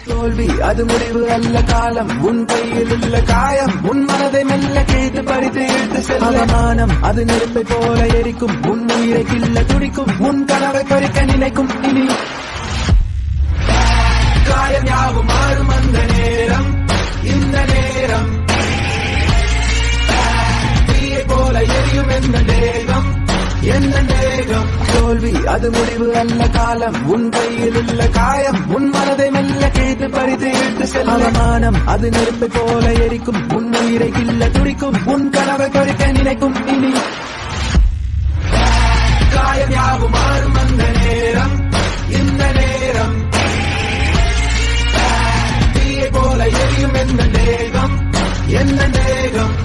தோல்வி அது முடிவு அல்ல காலம் உன் கையில் உள்ள காயம் உன் மனதை மெல்ல கேட்டு பறித்து இழுத்து செல்ல அவமானம் அது நெருப்பை போல எரிக்கும் உன் உயிரை கில்ல துடிக்கும் உன் கனவை பறிக்க நினைக்கும் இனி காயம் யாவும் மாறும் அந்த நேரம் இந்த நேரம் தீயை போல எரியும் எந்த தேகம் எந்த தேகம் தோல்வி அது முடிவு அல்ல காலம் உன் கையில் உள்ள காயம் உன் மனதை மெல்ல கேட்டு பறித்து இழுத்து செல்ல அவமானம் அது நெருப்பை போல எரிக்கும் உன் உயிரை கில்ல துடிக்கும் உன் கனவை பறிக்க நினைக்கும் இனி காயம் யாவும் மாறும் அந்த நேரம் இந்த நேரம் தீயை போல எரியும் எந்த தேகம் எந்த தேகம்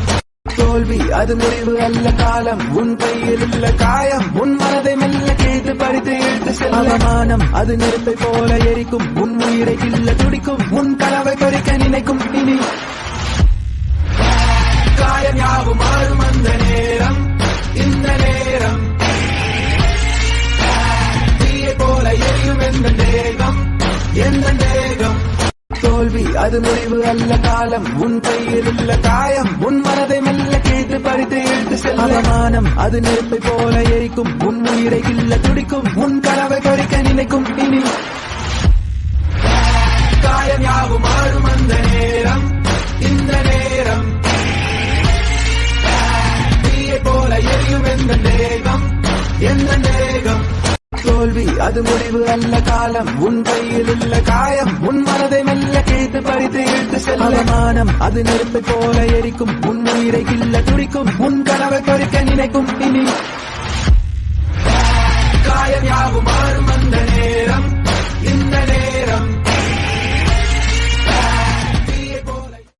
தோல்வி அது முடிவு அல்ல காலம் உன் கையில் உள்ள காயம் உன் மனதை மெல்ல கேட்டு பறித்து இழுத்து செல்ல அவமானம் அது நெருப்பை போல எரிக்கும் உன் உயிரை கில்ல துடிக்கும் உன் கனவை பறிக்க நினைக்கும் இனி காயம் யாவும் மாறும் அந்த நேரம் இந்த நேரம் தீயை போல எரியும் எந்த தேகம் எந்த தேகம் தோல்வி அது முடிவு அல்ல காலம் உன் கையில் உள்ள காயம் உன் மனதை மெல்ல கேட்டு பறித்து இழுத்து செல்ல அவமானம் அது நெருப்பை போல எரிக்கும் உன் உயிரை கில்ல துடிக்கும் உன் கனவை பறிக்க நினைக்கும் இனி காயம் யாவும் மாறும் அந்த நேரம் இந்த நேரம் தீயை போல எரியும் எந்த தேகம் எந்த தேகம் தோல்வி அது முடிவு அல்ல காலம் உன் கையில் உள்ள காயம் உன் மனதை மெல்ல கேட்டு பறித்து இழுத்து செல்ல அவமானம் அது நெருப்பை போல எரிக்கும் உன் உயிரை கில்ல துடிக்கும் உன் கனவை பறிக்க நினைக்கும்